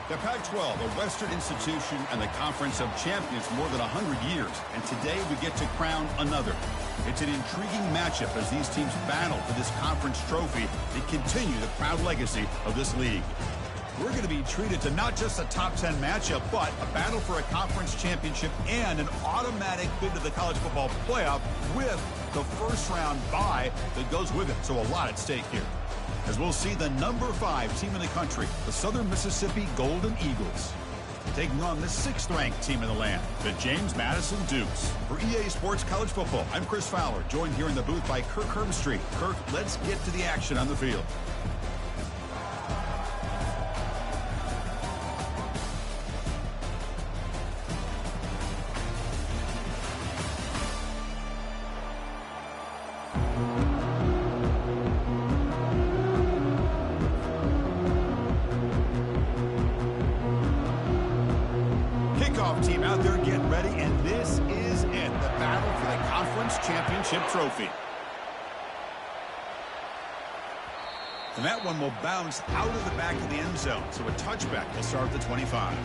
The Pac-12, a Western institution and the Conference of Champions for more than 100 years. And today we get to crown another. It's an intriguing matchup as these teams battle for this conference trophy to continue the proud legacy of this league. We're going to be treated to not just a top 10 matchup, but a battle for a conference championship and an automatic bid to the college football playoff with the first round bye that goes with it. So a lot at stake here. As we'll see the number 5 team in the country, the Southern Mississippi Golden Eagles, taking on the 6th-ranked team in the land, the James Madison Dukes. For EA Sports College Football, I'm Chris Fowler, joined here in the booth by Kirk Hermstreet. Kirk, let's get to the action on the field. Team out there getting ready, and this is it, the battle for the conference championship trophy. And that one will bounce out of the back of the end zone, so a touchback will start at the 25.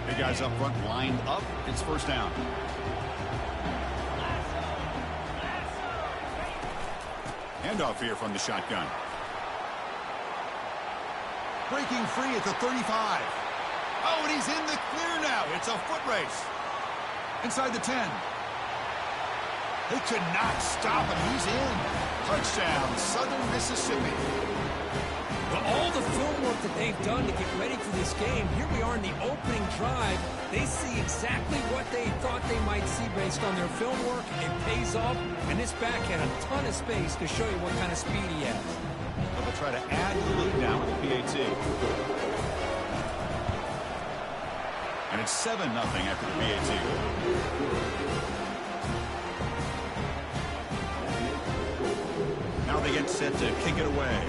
The guys up front lined up. It's first down. Handoff here from the shotgun. Breaking free at the 35. Oh, and he's in the clear now. It's a foot race. Inside the 10. They could not stop him. He's in. Touchdown, Southern Mississippi. Well, all the film work that they've done to get ready for this game, here we are in the opening drive. They see exactly what they thought they might see based on their film work. It pays off, and this back had a ton of space to show you what kind of speed he has. They'll try to add to the lead now with the PAT. And it's 7-0 after the PAT. Now they get set to kick it away.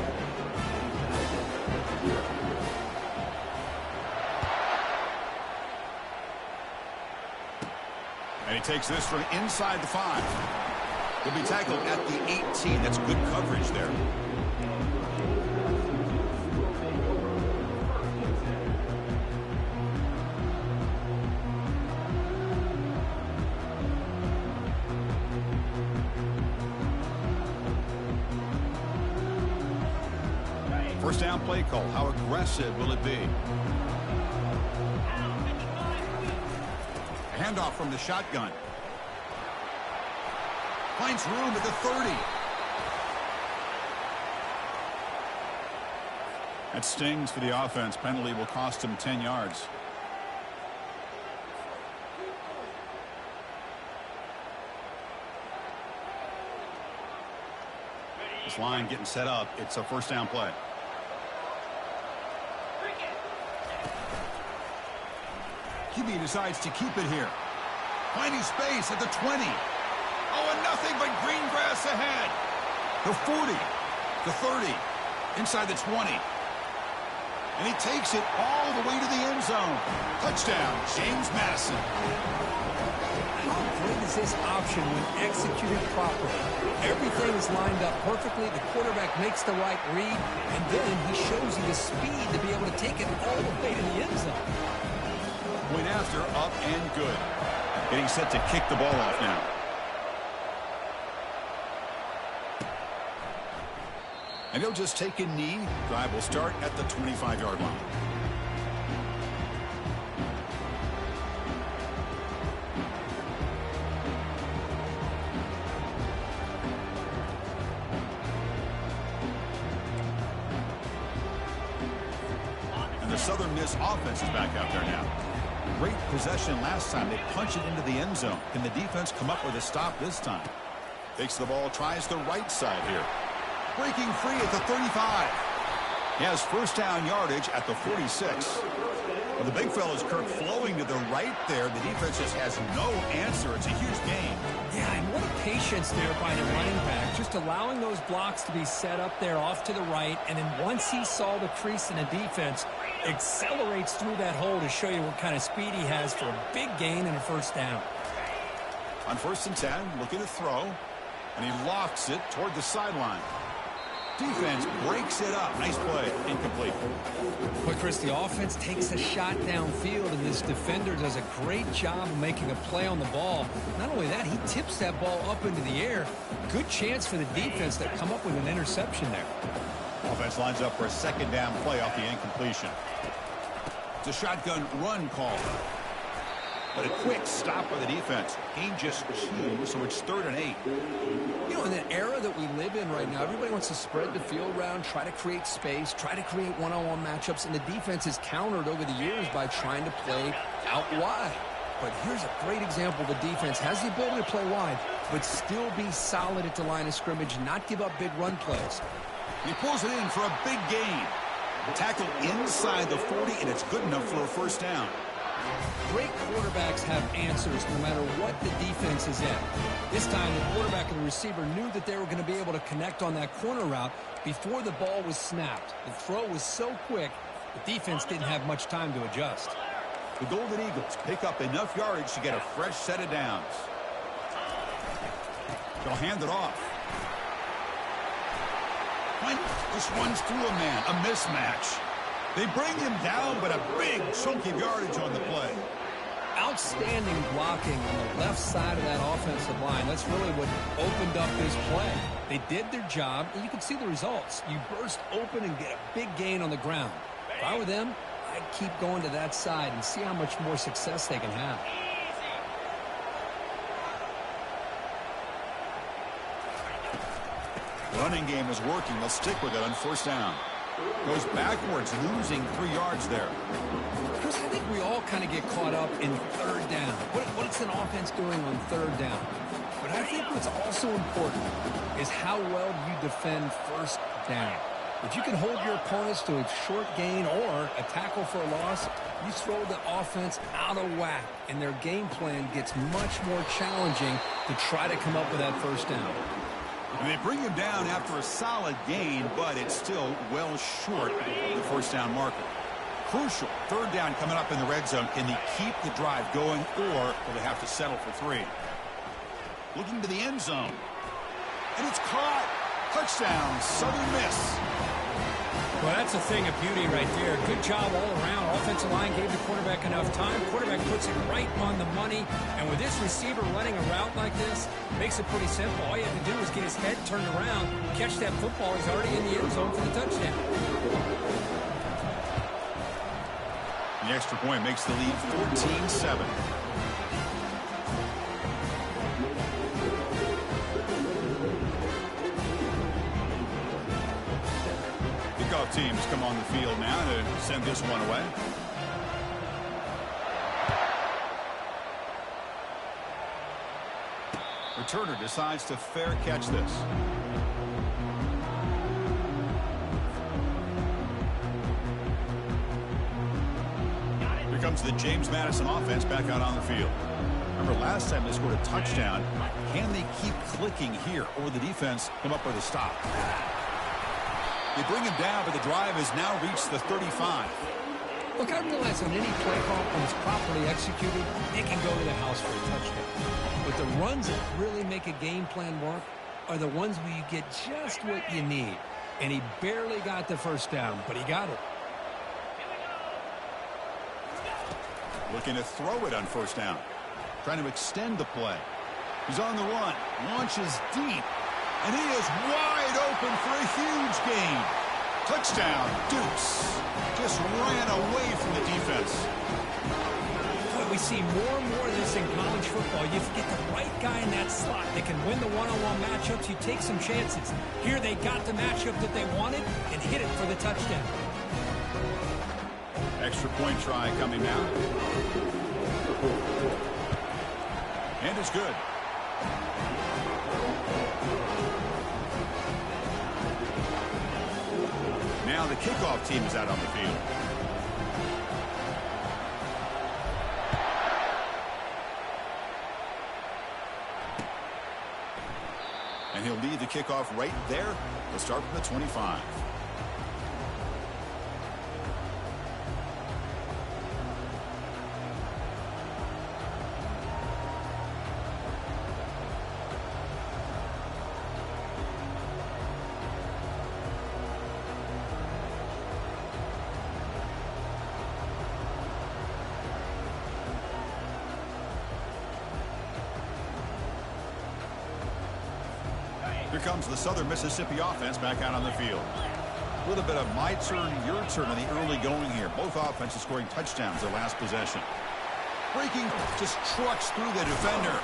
And he takes this from inside the 5. He'll be tackled at the 18. That's good coverage there. First down play call. How aggressive will it be? Handoff from the shotgun. Finds room at the 30. That stings for the offense. Penalty will cost him 10 yards. This line getting set up. It's a first down play. QB decides to keep it here. Finding space at the 20. Oh, and nothing but green grass ahead. The 40, the 30, inside the 20. And he takes it all the way to the end zone. Touchdown, James Madison. How great is this option when executed properly? Everything is lined up perfectly. The quarterback makes the right read, and then he shows you the speed to be able to take it all the way to the end zone. Point after, up and good. Getting set to kick the ball off now. And he'll just take a knee. Drive will start at the 25-yard line. And the Southern Miss offense is back out there now. Great possession last time. They punch it into the end zone. Can the defense come up with a stop this time? Takes the ball, tries the right side here. Breaking free at the 35. He has first down yardage at the 46. Well, the big fella's Kirk flowing to the right there. The defense just has no answer. It's a huge gain. Yeah, and what a patience there by the running back. Just allowing those blocks to be set up there off to the right. And then once he saw the crease in the defense, accelerates through that hole to show you what kind of speed he has for a big gain and a first down. On 1st and 10, looking to throw, and he lofts it toward the sideline. Defense breaks it up. Nice play. Incomplete. But Chris, the offense takes a shot downfield, and this defender does a great job of making a play on the ball. Not only that, he tips that ball up into the air. Good chance for the defense to come up with an interception there. Offense lines up for a 2nd down play off the incompletion. It's a shotgun run call. But a quick stop by the defense. Gain just 2, so it's 3rd and 8. You know, in the era that we live in right now, everybody wants to spread the field around, try to create space, try to create one-on-one matchups, and the defense is countered over the years by trying to play out wide. But here's a great example. The defense has the ability to play wide, but still be solid at the line of scrimmage, not give up big run plays. He pulls it in for a big gain. Tackle inside the 40, and it's good enough for a 1st down. Great quarterbacks have answers no matter what the defense is in. This time, the quarterback and the receiver knew that they were going to be able to connect on that corner route before the ball was snapped. The throw was so quick, the defense didn't have much time to adjust. The Golden Eagles pick up enough yardage to get a fresh set of downs. They'll hand it off. This runs through a man. A mismatch. They bring him down, but a big chunk of yardage on the play. Outstanding blocking on the left side of that offensive line. That's really what opened up this play. They did their job, and you can see the results. You burst open and get a big gain on the ground. If I were them, I'd keep going to that side and see how much more success they can have. Running game is working. They'll stick with it on 1st down. Goes backwards, losing 3 yards there. Chris, I think we all kind of get caught up in 3rd down. What's an offense doing on 3rd down? But I think what's also important is how well you defend 1st down. If you can hold your opponents to a short gain or a tackle for a loss, you throw the offense out of whack, and their game plan gets much more challenging to try to come up with that 1st down. And they bring him down after a solid gain, but it's still well short of the 1st down marker. Crucial 3rd down coming up in the red zone. Can they keep the drive going, or will they have to settle for 3? Looking to the end zone. And it's caught. Touchdown, Southern Miss. Well, that's a thing of beauty right there. Good job all around. Offensive line gave the quarterback enough time. Quarterback puts it right on the money. And with this receiver running a route like this, makes it pretty simple. All you have to do is get his head turned around, catch that football. He's already in the end zone for the touchdown. The extra point makes the lead 14-7. Kickoff teams come on the field now to send this one away. Returner decides to fair catch this. Here comes the James Madison offense back out on the field. Remember last time they scored a touchdown. Can they keep clicking here, or will the defense come up with a stop? They bring him down, but the drive has now reached the 35. Look, I realize on any play call, when it's properly executed, it can go to the house for a touchdown. But the runs that really make a game plan work are the ones where you get just what you need. And he barely got the 1st down, but he got it. Looking to throw it on 1st down. Trying to extend the play. He's on the run. Launches deep. And he is wide open for a huge gain. Touchdown, Dukes. Just ran away from the defense. Boy, we see more and more of this in college football. You get the right guy in that slot that can win the one-on-one matchups. You take some chances. Here they got the matchup that they wanted and hit it for the touchdown. Extra point try coming now. And it's good. Now the kickoff team is out on the field. And he'll lead the kickoff right there. He'll start from the 25. comes the Southern Mississippi offense back out on the field. A little bit of my turn, your turn in the early going here. Both offenses scoring touchdowns their last possession. Breaking, just trucks through the defender.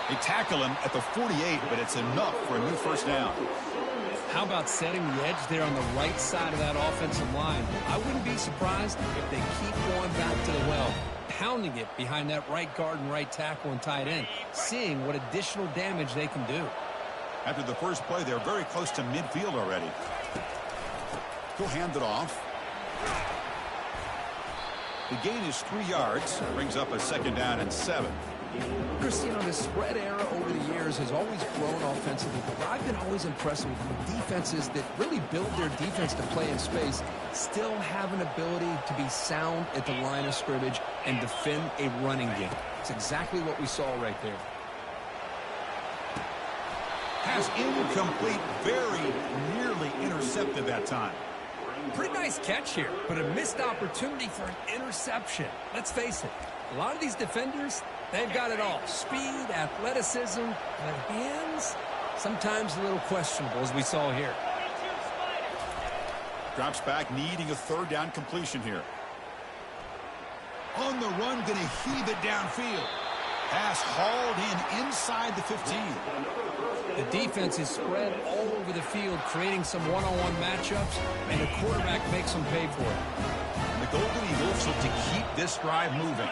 They tackle him at the 48, but it's enough for a new first down. How about setting the edge there on the right side of that offensive line? I wouldn't be surprised if they keep going back to the well, pounding it behind that right guard and right tackle and tight end, seeing what additional damage they can do. After the first play, they're very close to midfield already. He'll hand it off. The gain is 3 yards. Brings up a second down and 7. Chris, you know, the spread era over the years has always grown offensively, but I've been always impressed with defenses that really build their defense to play in space, still have an ability to be sound at the line of scrimmage and defend a running game. It's exactly what we saw right there. Pass incomplete, very nearly intercepted that time. Pretty nice catch here, but a missed opportunity for an interception. Let's face it, a lot of these defenders, they've got it all. Speed, athleticism, but hands, sometimes a little questionable, as we saw here. Drops back, needing a third down completion here. On the run, going to heave it downfield. Pass hauled in inside the 15. The defense is spread all over the field, creating some one-on-one matchups, and the quarterback makes them pay for it. And the Golden Eagles look to keep this drive moving.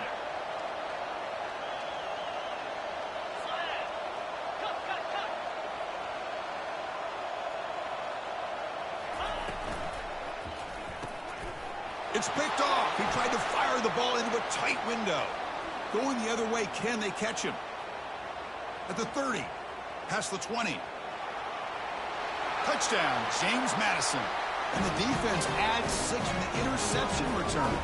It's picked off. He tried to fire the ball into a tight window. Going the other way, can they catch him? At the 30, past the 20. Touchdown, James Madison. And the defense adds 6 from the interception return.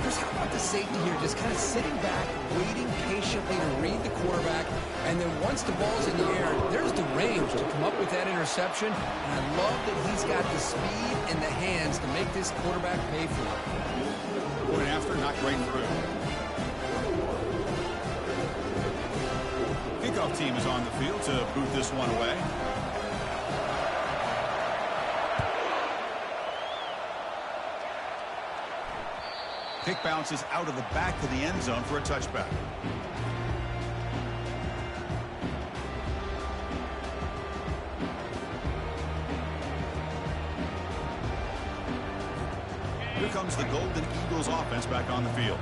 Chris, how about the safety here, just kind of sitting back, waiting patiently to read the quarterback, and then once the ball's in the air, there's the range to come up with that interception, and I love that he's got the speed and the hands to make this quarterback pay for it. Going after, not right through. Kickoff team is on the field to boot this one away. Kick bounces out of the back of the end zone for a touchback. Here comes the Golden Eagles offense back on the field.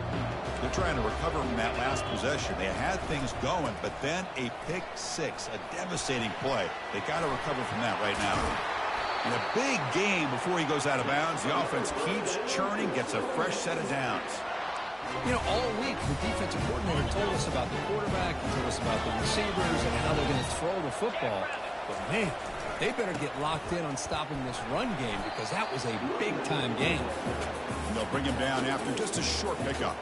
They're trying to recover from that last possession. They had things going, but then a pick six, a devastating play. They got to recover from that right now. And a big game before he goes out of bounds. The offense keeps churning, gets a fresh set of downs. You know, all week, the defensive coordinator told us about the quarterback, he told us about the receivers and how they're going to throw the football. But, man, they better get locked in on stopping this run game because that was a big-time game. And they'll bring him down after just a short pickup.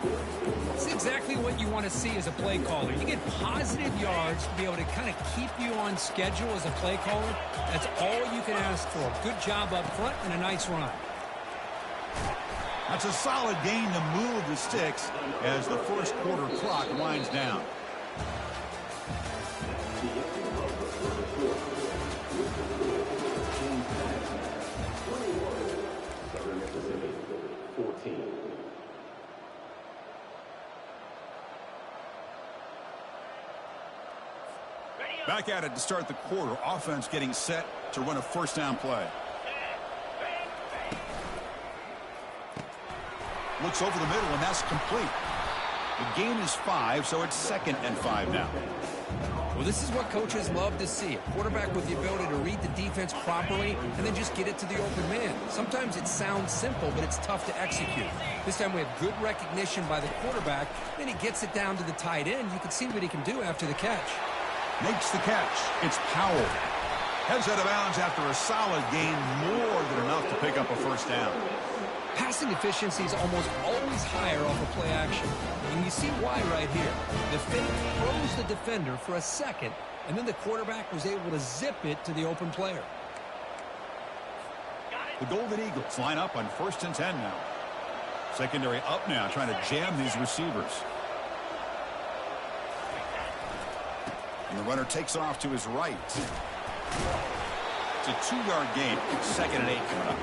It's exactly what you want to see as a play caller. You get positive yards to be able to kind of keep you on schedule as a play caller. That's all you can ask for. Good job up front and a nice run. That's a solid gain to move the sticks as the first quarter clock winds down. Back at it to start the quarter. Offense getting set to run a first down play. Looks over the middle, and that's complete. The gain is 5, so it's 2nd and 5 now. Well, this is what coaches love to see. A quarterback with the ability to read the defense properly and then just get it to the open man. Sometimes it sounds simple, but it's tough to execute. This time we have good recognition by the quarterback. Then he gets it down to the tight end. You can see what he can do after the catch. Makes the catch. It's Powell. Heads out of bounds after a solid gain, more than enough to pick up a first down. Passing efficiency is almost always higher off of play action. And you see why right here. The fake throws the defender for a second, and then the quarterback was able to zip it to the open player. The Golden Eagles line up on 1st and 10 now. Secondary up now, trying to jam these receivers. And the runner takes off to his right. It's a 2-yard gain. 2nd and 8 coming up.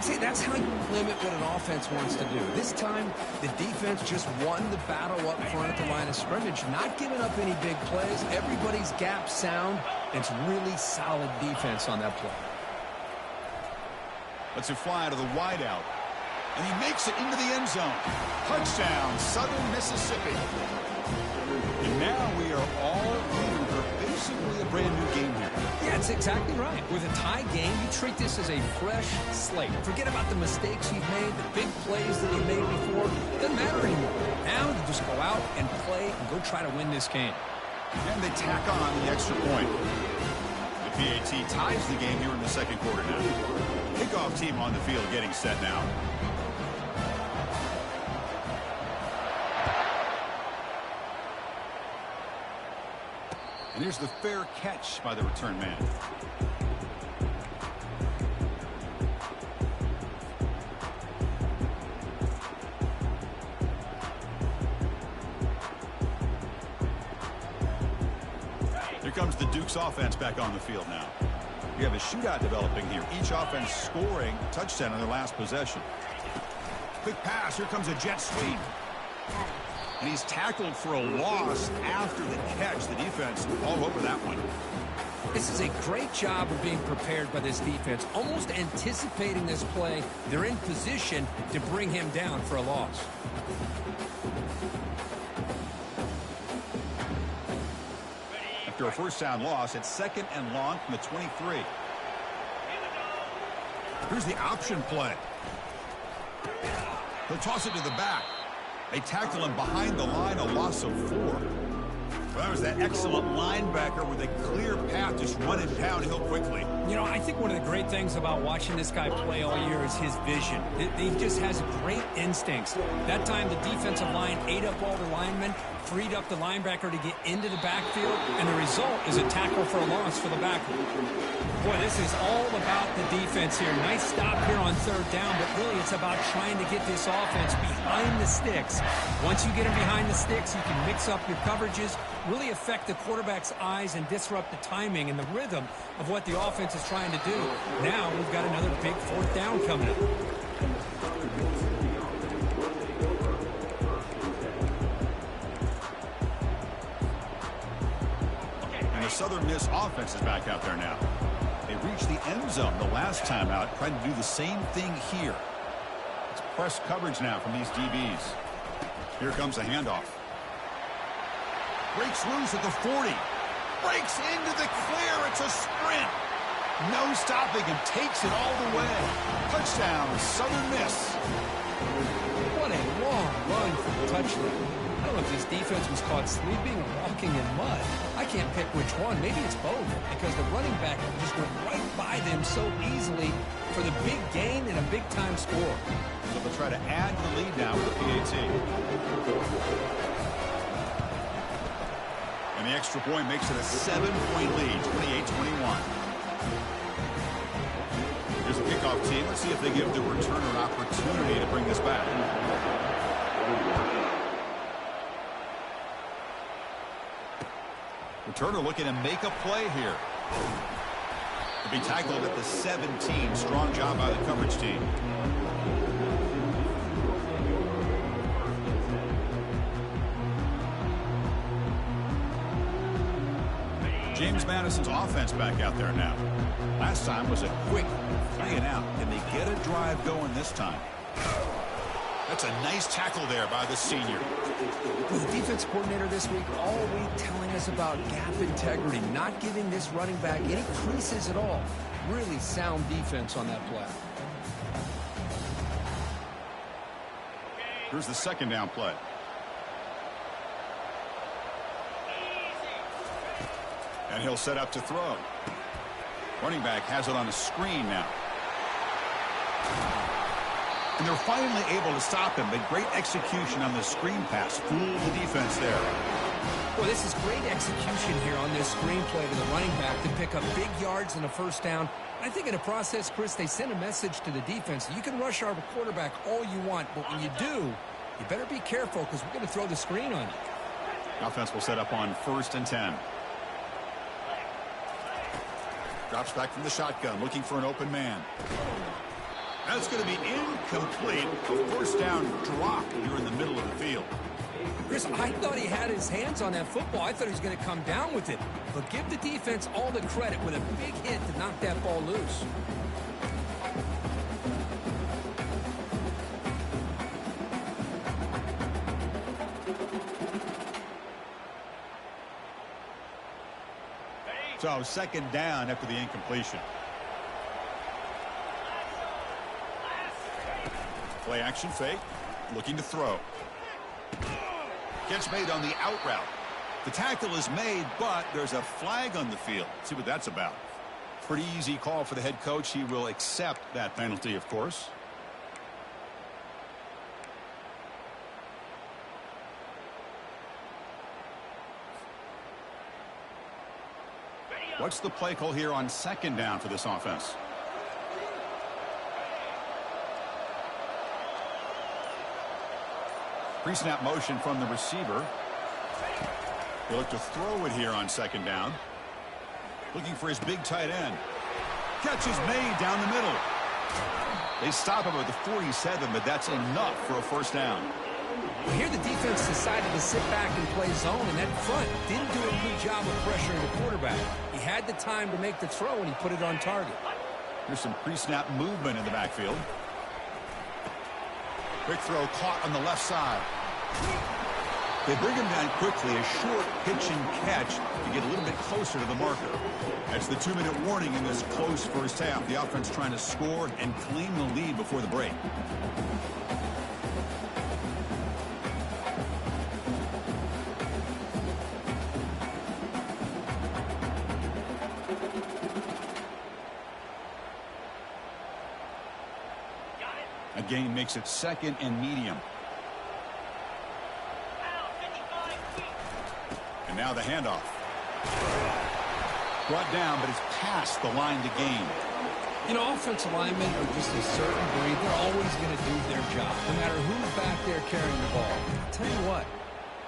See, that's how you limit what an offense wants to do. This time, the defense just won the battle up front at the line of scrimmage, not giving up any big plays. Everybody's gap sound. It's really solid defense on that play. Lets it fly out of the wideout. And he makes it into the end zone. Touchdown, Southern Mississippi. And now we are all even for basically a brand new game here. Yeah, that's exactly right. With a tie game, you treat this as a fresh slate. Forget about the mistakes you've made, the big plays that you made before. Doesn't matter anymore. Now you just go out and play and go try to win this game. And they tack on the extra point. The PAT ties the game here in the second quarter now. Kickoff team on the field getting set now. And here's the fair catch by the return man. Here comes the Duke's offense back on the field now. We have a shootout developing here. Each offense scoring a touchdown on their last possession. Quick pass. Here comes a jet sweep. And he's tackled for a loss after the catch. The defense all over that one. This is a great job of being prepared by this defense, almost anticipating this play. They're in position to bring him down for a loss. After a first down loss, it's 2nd and long from the 23. Here's the option play. He'll toss it to the back. They tackle him behind the line, a loss of 4. Well, that was that excellent linebacker with a clear path, just running downhill quickly. You know, I think one of the great things about watching this guy play all year is his vision. He just has great instincts. That time, the defensive line ate up all the linemen, freed up the linebacker to get into the backfield, and the result is a tackle for a loss for the backer. Boy, this is all about the defense here. Nice stop here on 3rd down, but really it's about trying to get this offense behind the sticks. Once you get them behind the sticks, you can mix up your coverages, really affect the quarterback's eyes and disrupt the timing and the rhythm of what the offense is trying to do. Now we've got another big 4th down coming up. And the Southern Miss offense is back out there now. They reached the end zone the last time out, trying to do the same thing here. It's press coverage now from these DBs. Here comes the handoff. Breaks loose at the 40. Breaks into the clear. It's a sprint. No stopping him. Takes it all the way. Touchdown, Southern Miss. What a long run for the touchdown. I don't know if this defense was caught sleeping or walking in mud. I can't pick which one. Maybe it's both, because the running back just went right by them so easily for the big gain and a big-time score. So they'll try to add to the lead now with the PAT. And the extra point makes it a 7-point lead, 28-21. Here's the kickoff team. Let's see if they give the returner an opportunity to bring this back. Returner looking to make a play here. To be tackled at the 17. Strong job by the coverage team. James Madison's offense back out there now. Last time was a quick 3 and out. Can they get a drive going this time? That's a nice tackle there by the senior. Well, the defense coordinator this week all week telling us about gap integrity, not giving this running back any creases at all. Really sound defense on that play. Here's the 2nd down play. And he'll set up to throw. Running back has it on a screen now. And they're finally able to stop him. But great execution on the screen pass. Fooled the defense there. Well, this is great execution here on this screen play to the running back to pick up big yards and a 1st down. I think in the process, Chris, they sent a message to the defense. You can rush our quarterback all you want, but when you do, you better be careful because we're going to throw the screen on you. Offense will set up on 1st and 10. Drops back from the shotgun, looking for an open man. That's going to be incomplete. A first down drop here in the middle of the field. Chris, I thought he had his hands on that football. I thought he was going to come down with it. But give the defense all the credit with a big hit to knock that ball loose. So second down after the incompletion. Play action fake. Looking to throw. Catch made on the out route. The tackle is made, but there's a flag on the field. Let's see what that's about. Pretty easy call for the head coach. He will accept that penalty, of course. What's the play call here on second down for this offense? Pre-snap motion from the receiver. They look to throw it here on second down. Looking for his big tight end. Catch is made down the middle. They stop him at the 47, but that's enough for a first down. Well, here the defense decided to sit back and play zone, and that front didn't do a good job of pressuring the quarterback. He had the time to make the throw, and he put it on target. Here's some pre-snap movement in the backfield. Quick throw caught on the left side. They bring him down quickly, a short pitch and catch to get a little bit closer to the marker. That's the 2-minute warning in this close first half. The offense trying to score and claim the lead before the break. A gain makes it second and medium. And now the handoff. Brought down, but it's past the line to gain. You know, offensive linemen are just a certain breed. They're always going to do their job, no matter who's back there carrying the ball. I'll tell you what,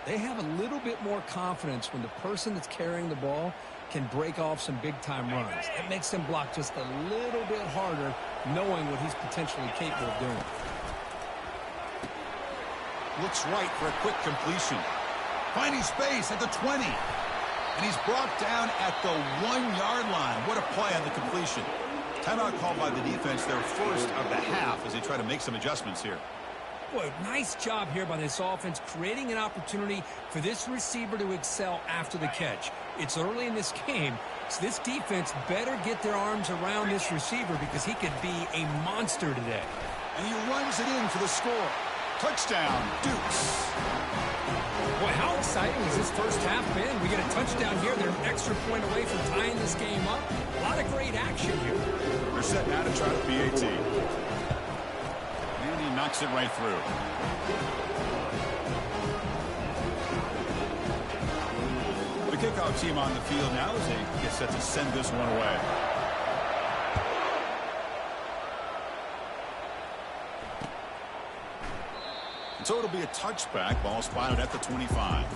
they have a little bit more confidence when the person that's carrying the ball can break off some big-time runs. That makes them block just a little bit harder, knowing what he's potentially capable of doing. Looks right for a quick completion. Finding space at the 20. And he's brought down at the 1-yard line. What a play on the completion. Timeout called by the defense, their first of the half, as they try to make some adjustments here. Boy, nice job here by this offense, creating an opportunity for this receiver to excel after the catch. It's early in this game, so this defense better get their arms around this receiver because he could be a monster today. And he runs it in for the score. Touchdown, Dukes. Boy, how exciting has this first half been? We get a touchdown here. They're an extra point away from tying this game up. A lot of great action here. They're set now to try the PAT. And he knocks it right through. The kickoff team on the field now as they get set to send this one away. So it'll be a touchback. Ball spotted at the 25.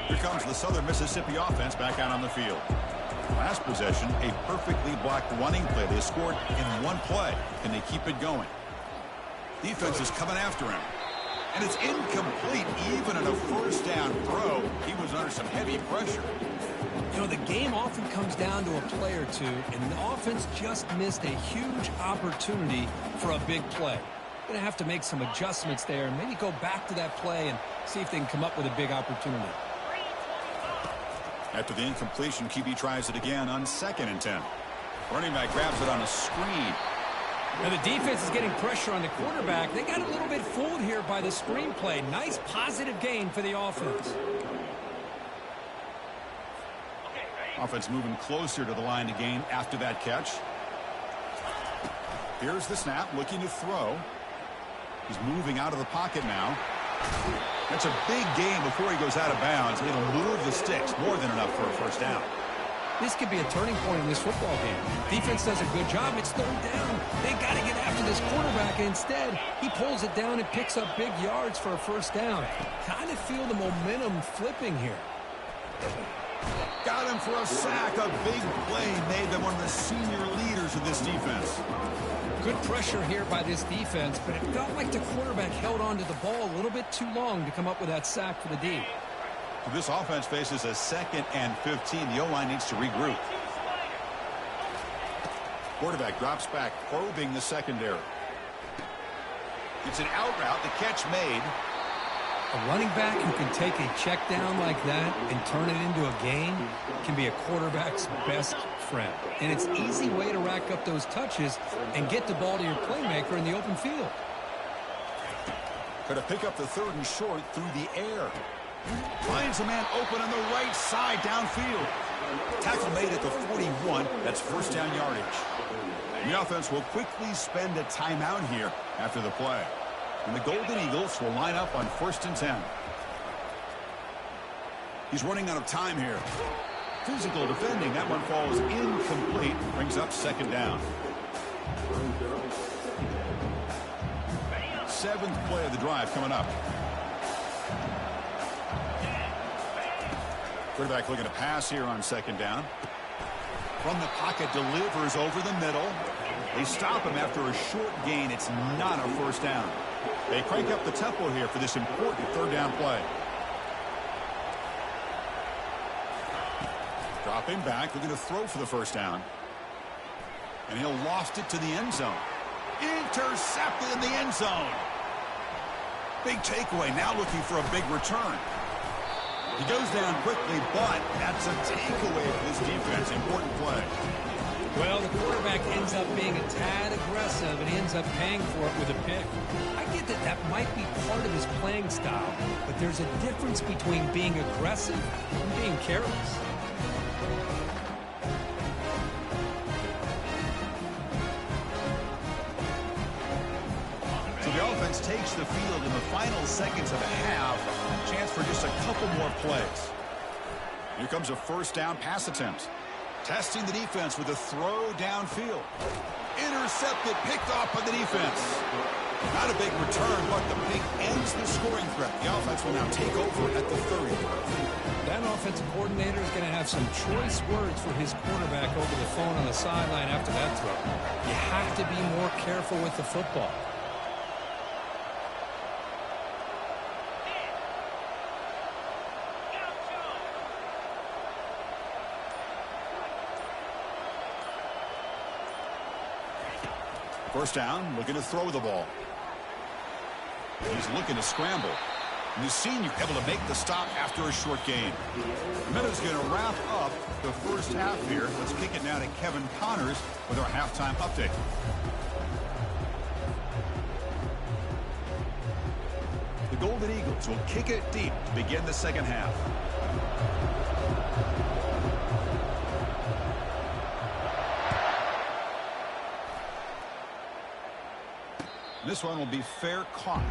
Here comes the Southern Mississippi offense back out on the field. Last possession, a perfectly blocked running play. They scored in one play. Can they keep it going? Defense is coming after him. And it's incomplete, even in a first down throw. He was under some heavy pressure. You know, the game often comes down to a play or two, and the offense just missed a huge opportunity for a big play. Going to have to make some adjustments there and maybe go back to that play and see if they can come up with a big opportunity. After the incompletion, QB tries it again on 2nd and 10. Running back grabs it on a screen. Now the defense is getting pressure on the quarterback. They got a little bit fooled here by the screen play. Nice positive gain for the offense. Offense moving closer to the line to gain after that catch. Here's the snap, looking to throw. He's moving out of the pocket now. That's a big gain before he goes out of bounds. It'll move the sticks, more than enough for a first down. This could be a turning point in this football game. Defense does a good job. It's third down. They got to get after this quarterback. And instead, he pulls it down and picks up big yards for a first down. Kind of feel the momentum flipping here. Got him for a sack. A big play made them one of the senior leaders of this defense. Good pressure here by this defense, but it felt like the quarterback held on to the ball a little bit too long to come up with that sack for the D. So this offense faces a 2nd and 15. The O-line needs to regroup. Quarterback drops back, probing the secondary. It's an out route. The catch made. A running back who can take a check down like that and turn it into a gain can be a quarterback's best friend. And it's an easy way to rack up those touches and get the ball to your playmaker in the open field. Could have picked up the 3rd and short through the air. Finds a man open on the right side downfield. Tackle made at the 41. That's first down yardage. The offense will quickly spend a timeout here after the play. And the Golden Eagles will line up on 1st and 10. He's running out of time here. Physical defending. That one falls incomplete. Brings up 2nd down. 7th play of the drive coming up. Quarterback looking to pass here on 2nd down. From the pocket, delivers over the middle. They stop him after a short gain. It's not a first down. They crank up the tempo here for this important 3rd down play. Dropping back, looking to throw for the first down. And he'll loft it to the end zone. Intercepted in the end zone. Big takeaway, now looking for a big return. He goes down quickly, but that's a takeaway for this defense. Important play. Well, the quarterback ends up being a tad aggressive, and he ends up paying for it with a pick. I get that that might be part of his playing style, but there's a difference between being aggressive and being careless. So the offense takes the field in the final seconds of a half. Chance for just a couple more plays. Here comes a first down pass attempt. Testing the defense with a throw downfield. Intercepted, picked off by the defense. Not a big return, but the pick ends the scoring threat. The offense will now take over at the 30. That offensive coordinator is going to have some choice words for his quarterback over the phone on the sideline after that throw. You have to be more careful with the football. First down, looking to throw the ball. He's looking to scramble. And the senior able to make the stop after a short gain. Meadows going to wrap up the first half here. Let's kick it now to Kevin Connors with our halftime update. The Golden Eagles will kick it deep to begin the second half. This one will be fair caught.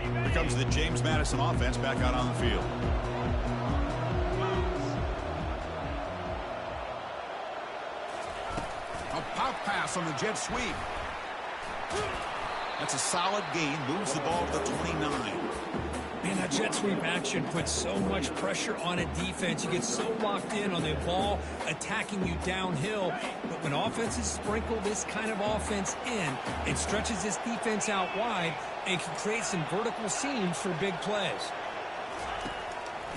Here comes the James Madison offense back out on the field. A pop pass on the jet sweep. That's a solid gain. Moves the ball to the 29. Man, that jet sweep action puts so much pressure on a defense. You get so locked in on the ball attacking you downhill. But when offenses sprinkle this kind of offense in, it stretches this defense out wide and can create some vertical seams for big plays.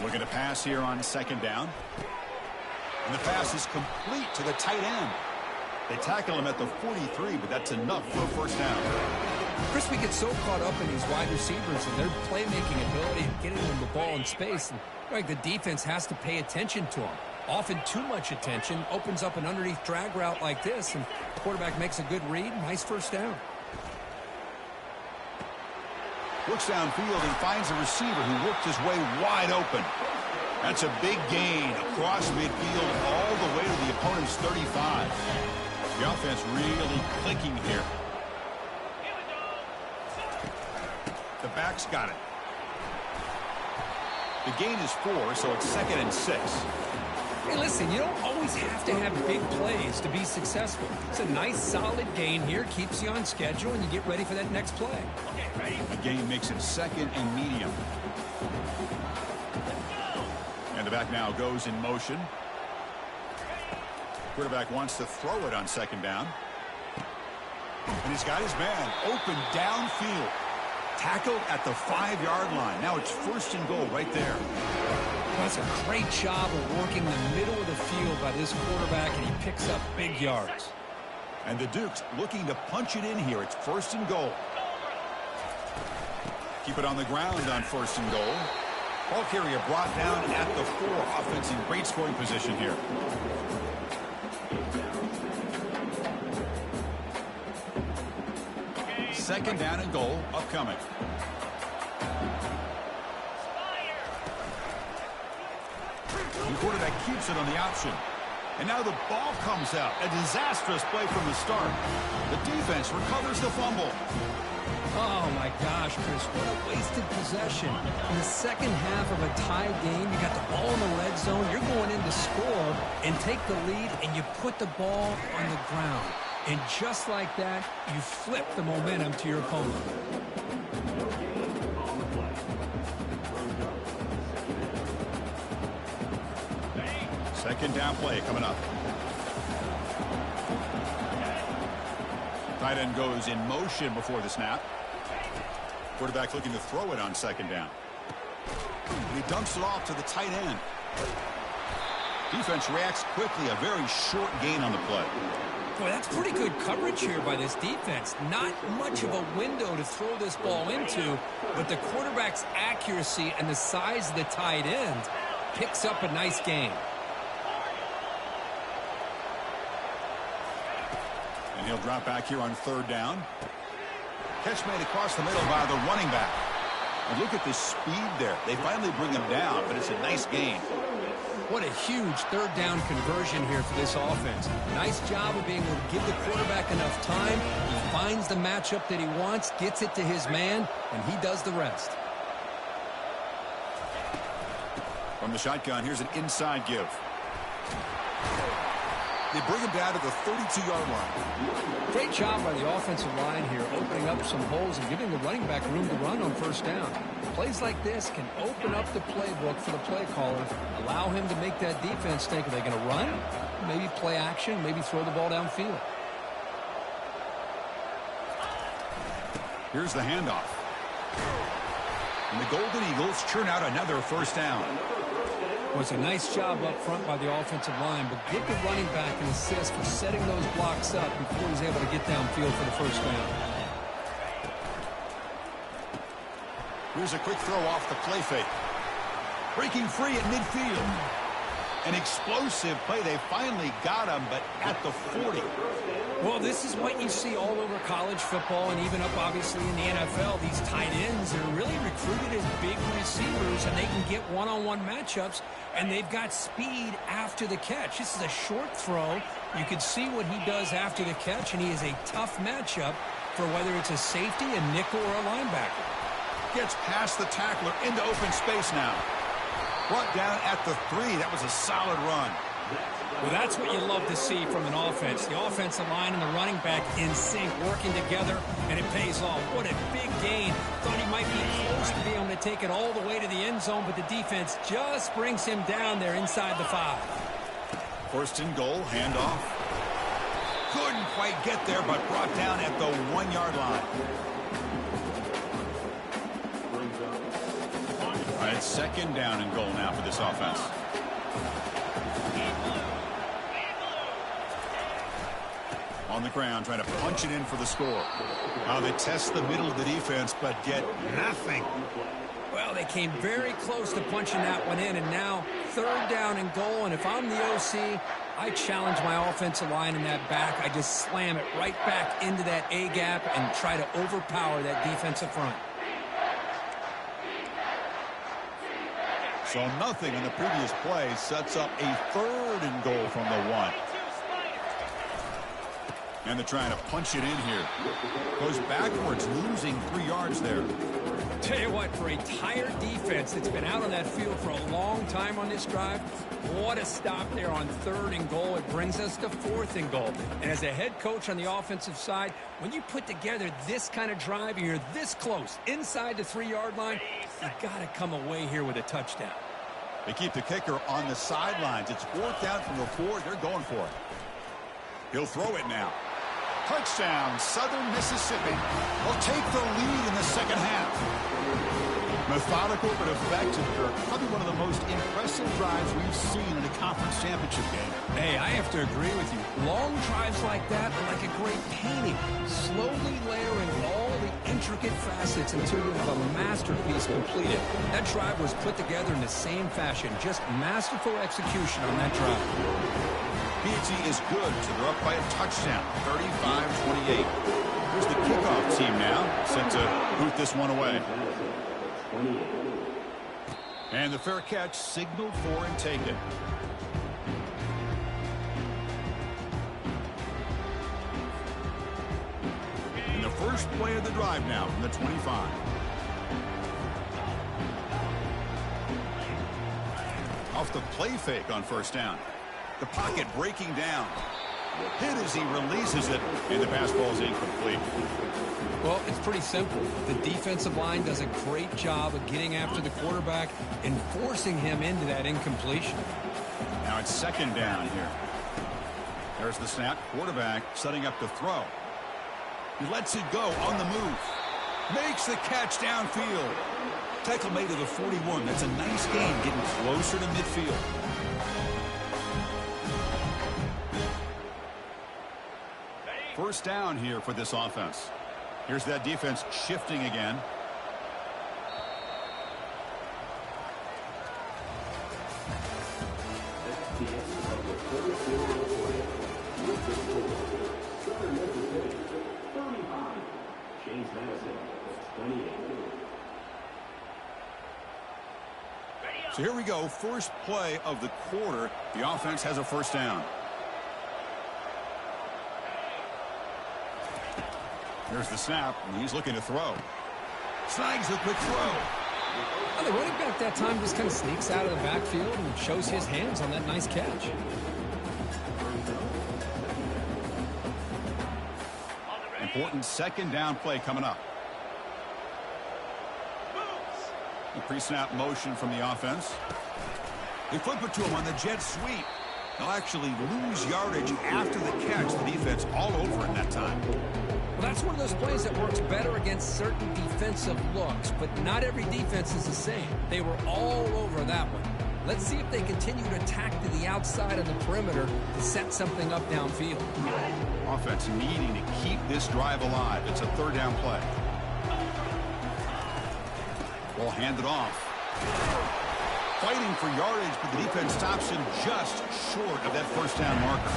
Looking to pass here on second down. And the pass is complete to the tight end. They tackle him at the 43, but that's enough for a first down. Chris, we get so caught up in these wide receivers and their playmaking ability and getting them the ball in space. And like the defense has to pay attention to them. Often too much attention opens up an underneath drag route like this, and the quarterback makes a good read. Nice first down. Looks downfield and finds a receiver who worked his way wide open. That's a big gain across midfield all the way to the opponent's 35. The offense really clicking here. The back's got it. The gain is 4, so it's 2nd and 6. Hey, listen, you don't always have to have big plays to be successful. It's a nice, solid gain here. Keeps you on schedule, and you get ready for that next play. Okay, ready? The gain makes it 2nd and medium. And the back now goes in motion. Quarterback wants to throw it on 2nd down. And he's got his man open downfield. Tackled at the 5-yard line. Now it's 1st and goal right there. That's a great job of working the middle of the field by this quarterback, and he picks up big yards. And the Dukes looking to punch it in here. It's 1st and goal. Keep it on the ground on 1st and goal. Ball carrier brought down at the 4. Offense in great scoring position here. Second down and goal upcoming. The quarterback keeps it on the option. And now the ball comes out. A disastrous play from the start. The defense recovers the fumble. Oh, my gosh, Chris, what a wasted possession. In the second half of a tie game, you got the ball in the red zone. You're going in to score and take the lead, and you put the ball on the ground. And just like that, you flip the momentum to your opponent. Second down play coming up. Tight end goes in motion before the snap. Quarterback looking to throw it on 2nd down. And he dumps it off to the tight end. Defense reacts quickly. A very short gain on the play. Boy, that's pretty good coverage here by this defense. Not much of a window to throw this ball into, but the quarterback's accuracy and the size of the tight end picks up a nice gain. And he'll drop back here on 3rd down. Catch made across the middle by the running back. And look at the speed there. They finally bring him down, but it's a nice gain. What a huge 3rd down conversion here for this offense. Nice job of being able to give the quarterback enough time. He finds the matchup that he wants, gets it to his man, and he does the rest. From the shotgun, here's an inside give. They bring him down to the 32-yard line. Great job by the offensive line here, opening up some holes and giving the running back room to run on 1st down. Plays like this can open up the playbook for the play caller, allow him to make that defense think, are they going to run? Maybe play action, maybe throw the ball downfield. Here's the handoff. And the Golden Eagles churn out another 1st down. Was a nice job up front by the offensive line, but give the running back an assist for setting those blocks up before he's able to get downfield for the 1st down. Here's a quick throw off the play fake. Breaking free at midfield. An explosive play. They finally got him, but at the 40. Well, this is what you see all over college football and even up, obviously, in the NFL. These tight ends are really recruited as big receivers, and they can get one-on-one matchups, and they've got speed after the catch. This is a short throw. You can see what he does after the catch, and he is a tough matchup for whether it's a safety, a nickel, or a linebacker. Gets past the tackler into open space now. Brought down at the 3. That was a solid run. Well, that's what you love to see from an offense. The offensive line and the running back in sync, working together, and it pays off. What a big gain. Thought he might be close to being able to take it all the way to the end zone, but the defense just brings him down there inside the 5. 1st and goal, handoff. Couldn't quite get there, but brought down at the 1-yard line. All right, 2nd down and goal now for this offense. On the ground, trying to punch it in for the score. Now they test the middle of the defense, but get nothing. Well, they came very close to punching that one in, and now 3rd down and goal. And if I'm the OC, I challenge my offensive line in that back. I just slam it right back into that A-gap and try to overpower that defensive front. So nothing in the previous play sets up a 3rd and goal from the 1. And they're trying to punch it in here. Goes backwards, losing 3 yards there. Tell you what, for a tired defense that's been out on that field for a long time on this drive, what a stop there on 3rd and goal. It brings us to 4th and goal. And as a head coach on the offensive side, when you put together this kind of drive and you're this close inside the 3-yard line, you got to come away here with a touchdown. They keep the kicker on the sidelines. It's 4th down from the 4. They're going for it. He'll throw it now. Touchdown, Southern Mississippi. Will take the lead in the second half. Methodical but effective, Kirk. Probably one of the most impressive drives we've seen in a conference championship game. Hey, I have to agree with you. Long drives like that are like a great painting, slowly layering all the intricate facets until you have a masterpiece completed. That drive was put together in the same fashion, just masterful execution on that drive. PG is good, so they're up by a touchdown, 35-28. Here's the kickoff team now, set to boot this one away. And the fair catch signaled for and taken. And the first play of the drive now from the 25. Off the play fake on 1st down. The pocket breaking down. Hit as he releases it, and the pass ball is incomplete. Well, it's pretty simple. The defensive line does a great job of getting after the quarterback and forcing him into that incompletion. Now it's 2nd down here. There's the snap. Quarterback setting up the throw. He lets it go on the move. Makes the catch downfield. Tackle made to the 41. That's a nice gain, getting closer to midfield. First down here for this offense. Here's that defense shifting again. So here we go. First play of the quarter. The offense has a 1st down. Here's the snap, and he's looking to throw. Snags the quick throw. Well, the running back that time just kind of sneaks out of the backfield and shows his hands on that nice catch. Important 2nd down play coming up. The pre-snap motion from the offense. They flip it to him on the jet sweep. They'll actually lose yardage after the catch. The defense all over in that time. Well, that's one of those plays that works better against certain defensive looks, but not every defense is the same. They were all over that one. Let's see if they continue to attack to the outside of the perimeter to set something up downfield. Offense needing to keep this drive alive. It's a 3rd down play. Ball handed off. Fighting for yardage, but the defense stops him just short of that 1st down marker.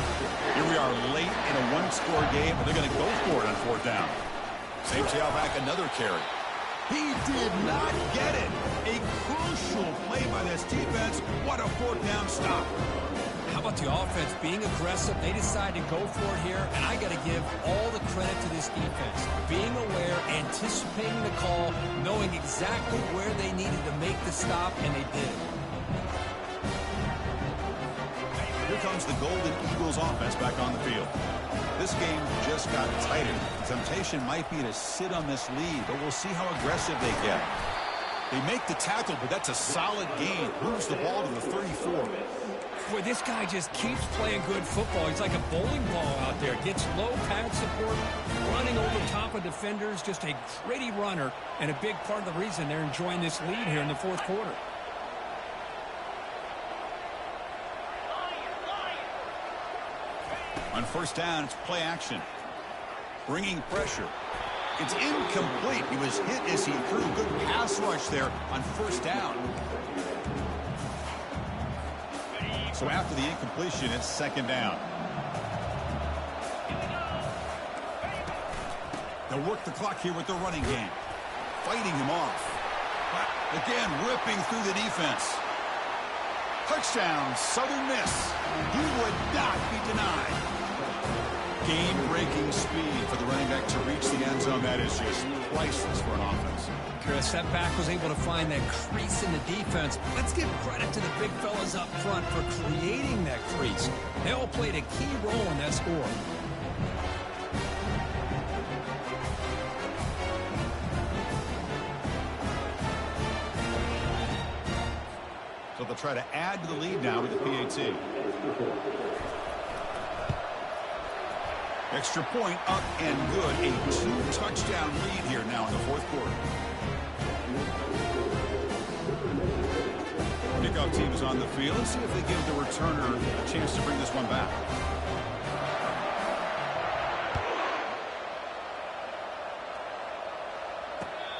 Here we are late in a 1-score game, but they're going to go for it on 4th down. Same tailback, another carry. He did not get it. A crucial play by this defense. What a 4th down stop. How about the offense being aggressive? They decide to go for it here, and I got to give all the credit to this defense. Being aware, anticipating the call, knowing exactly where they needed to make the stop, and they did. Here comes the Golden Eagles offense back on the field. This game just got tighter. The temptation might be to sit on this lead, but we'll see how aggressive they get. They make the tackle, but that's a solid gain. Moves the ball to the 34. Boy, this guy just keeps playing good football. He's like a bowling ball out there. Gets low pad support, running over top of defenders. Just a gritty runner, and a big part of the reason they're enjoying this lead here in the 4th quarter. On 1st down, it's play action. Bringing pressure. It's incomplete. He was hit as he threw. Good pass rush there on 1st down. So after the incompletion, it's 2nd down. They'll work the clock here with the running game. Fighting him off. But again, ripping through the defense. Touchdown, Southern Miss. He would not be denied. Game-breaking Breaking speed for the running back to reach the end zone. That is just priceless for an offense. Chris, that back was able to find that crease in the defense. Let's give credit to the big fellas up front for creating that crease. They all played a key role in that score. So they'll try to add to the lead now with the PAT. Extra point up and good. A 2-touchdown lead here now in the fourth quarter. Kickoff team is on the field. Let's see if they give the returner a chance to bring this one back.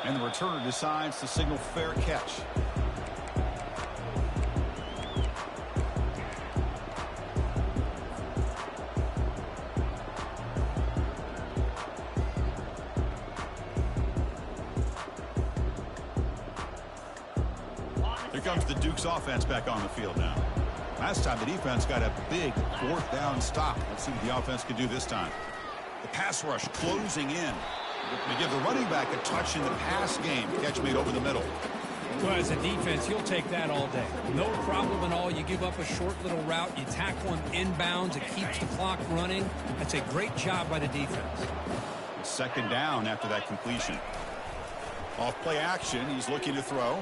And the returner decides to signal fair catch. Here comes the Duke's offense back on the field now. Last time the defense got a big fourth down stop. Let's see what the offense can do this time. The pass rush closing in. They give the running back a touch in the pass game. Catch made over the middle. Well, as a defense, you'll take that all day. No problem at all. You give up a short little route. You tackle him inbounds. It keeps the clock running. That's a great job by the defense. Second down after that completion. Off play action. He's looking to throw.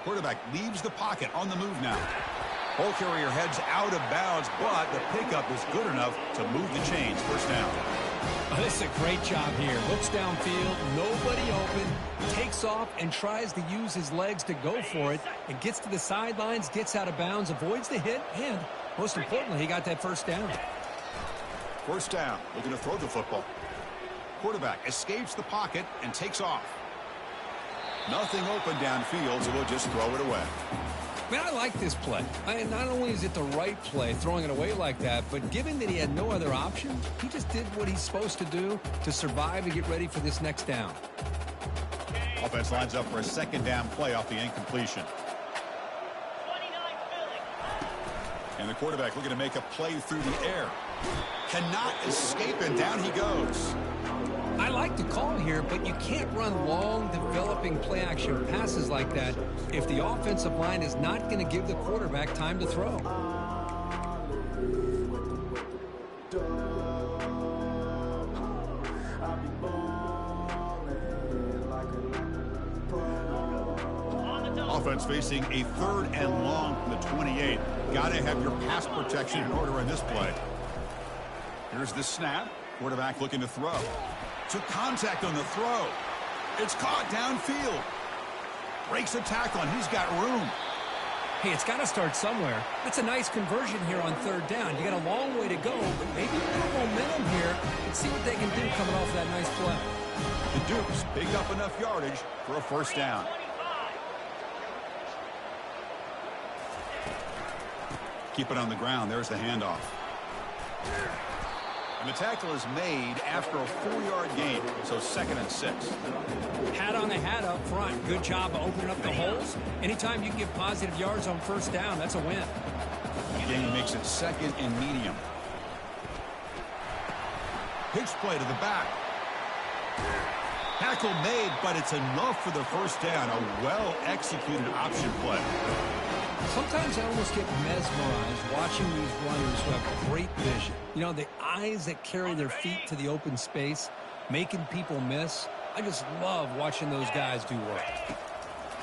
Quarterback leaves the pocket on the move now. Ball carrier heads out of bounds, but the pickup is good enough to move the chains. First down. Oh, this is a great job here. Looks downfield, nobody open, takes off and tries to use his legs to go for it, and gets to the sidelines, gets out of bounds, avoids the hit, and most importantly, he got that first down. First down, looking to throw the football. Quarterback escapes the pocket and takes off. Nothing open downfield, so we'll just throw it away. Man, I like this play. Not only is it the right play, throwing it away like that, but given that he had no other option, he just did what he's supposed to do to survive and get ready for this next down. Offense lines up for a second down play off the incompletion. And the quarterback looking to make a play through the air. Cannot escape, and down he goes. I like the call here, but you can't run long, developing play-action passes like that if the offensive line is not going to give the quarterback time to throw. Offense facing a 3rd and long from the 28. Got to have your pass protection in order in this play. Here's the snap. Quarterback looking to throw. Took contact on the throw. It's caught downfield. Breaks a tackle, and he's got room. Hey, it's got to start somewhere. That's a nice conversion here on 3rd down. You got a long way to go, but maybe a little momentum here. Let's see what they can do coming off that nice play. The Dukes picked up enough yardage for a first down. Keep it on the ground. There's the handoff. And the tackle is made after a 4-yard gain, so 2nd and 6. Hat on the hat up front. Good job of opening up the holes. Anytime you can get positive yards on first down, that's a win. The gain makes it 2nd and medium. Pitch play to the back. Tackle made, but it's enough for the first down. A well-executed option play. Sometimes I almost get mesmerized watching these runners who have great vision. You know, the eyes that carry their feet to the open space, making people miss. I just love watching those guys do work.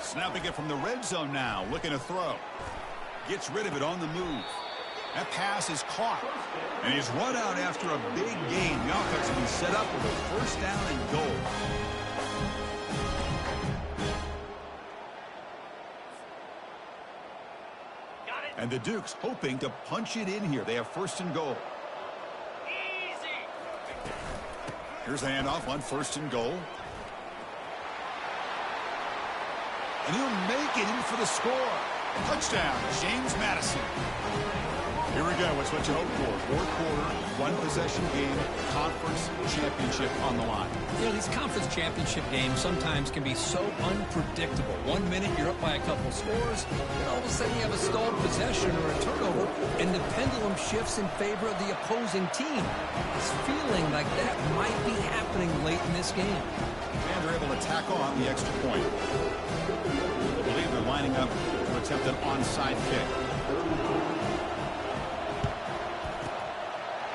Snapping it from the red zone now, looking to throw. Gets rid of it on the move. That pass is caught. And he's run out after a big gain. The offense will be set up with a first down and goal. And the Dukes hoping to punch it in here. They have 1st and goal. Here's the handoff on 1st and goal. And he'll make it in for the score. Touchdown, James Madison. Here we go. It's what you hope for. 4th quarter. one-possession game, conference championship on the line. You know, these conference championship games sometimes can be so unpredictable. 1 minute you're up by a couple scores, and all of a sudden you have a stalled possession or a turnover, and the pendulum shifts in favor of the opposing team. It's feeling like that might be happening late in this game. And they're able to tack on the extra point. I believe they're lining up to attempt an onside kick.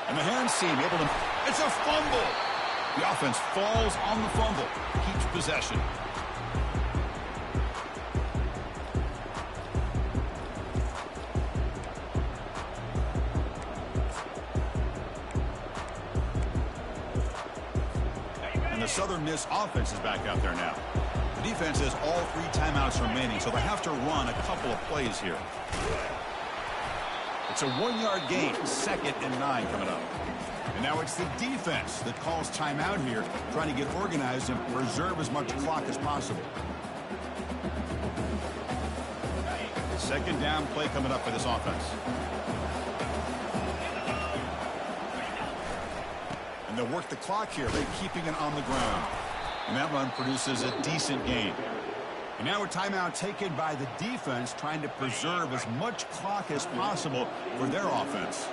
And the hand seam able to... It's a fumble! The offense falls on the fumble. Keeps possession. And the Southern Miss offense is back out there now. The defense has all 3 timeouts remaining, so they have to run a couple of plays here. It's a 1-yard gain, 2nd and 9 coming up. And now it's the defense that calls timeout here, trying to get organized and preserve as much clock as possible. 2nd down play coming up for this offense. And they'll work the clock here by keeping it on the ground. And that run produces a decent gain. And now a timeout taken by the defense, trying to preserve as much clock as possible for their offense.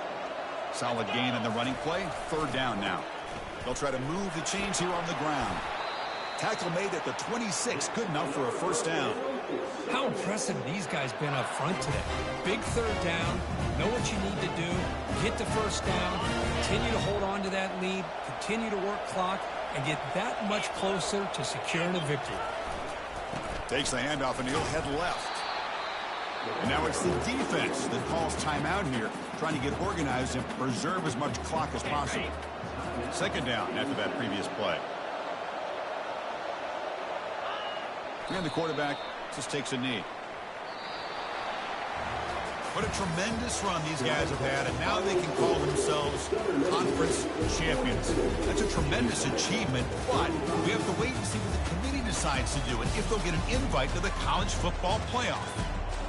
Solid gain on the running play. 3rd down now. They'll try to move the chains here on the ground. Tackle made at the 26. Good enough for a 1st down. How impressive these guys been up front today. Big 3rd down. Know what you need to do. Get the 1st down. Continue to hold on to that lead. Continue to work clock. And get that much closer to securing a victory. Takes the handoff and he'll head left. And now it's the defense that calls timeout here, trying to get organized and preserve as much clock as possible. 2nd down after that previous play. And the quarterback just takes a knee. What a tremendous run these guys have had, and now they can call themselves conference champions. That's a tremendous achievement, but we have to wait and see what the committee decides to do and if they'll get an invite to the college football playoff.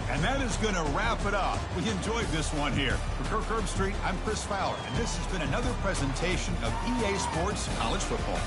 And that is going to wrap it up. We enjoyed this one here. For Kirk Herbstreit, I'm Chris Fowler, and this has been another presentation of EA Sports College Football.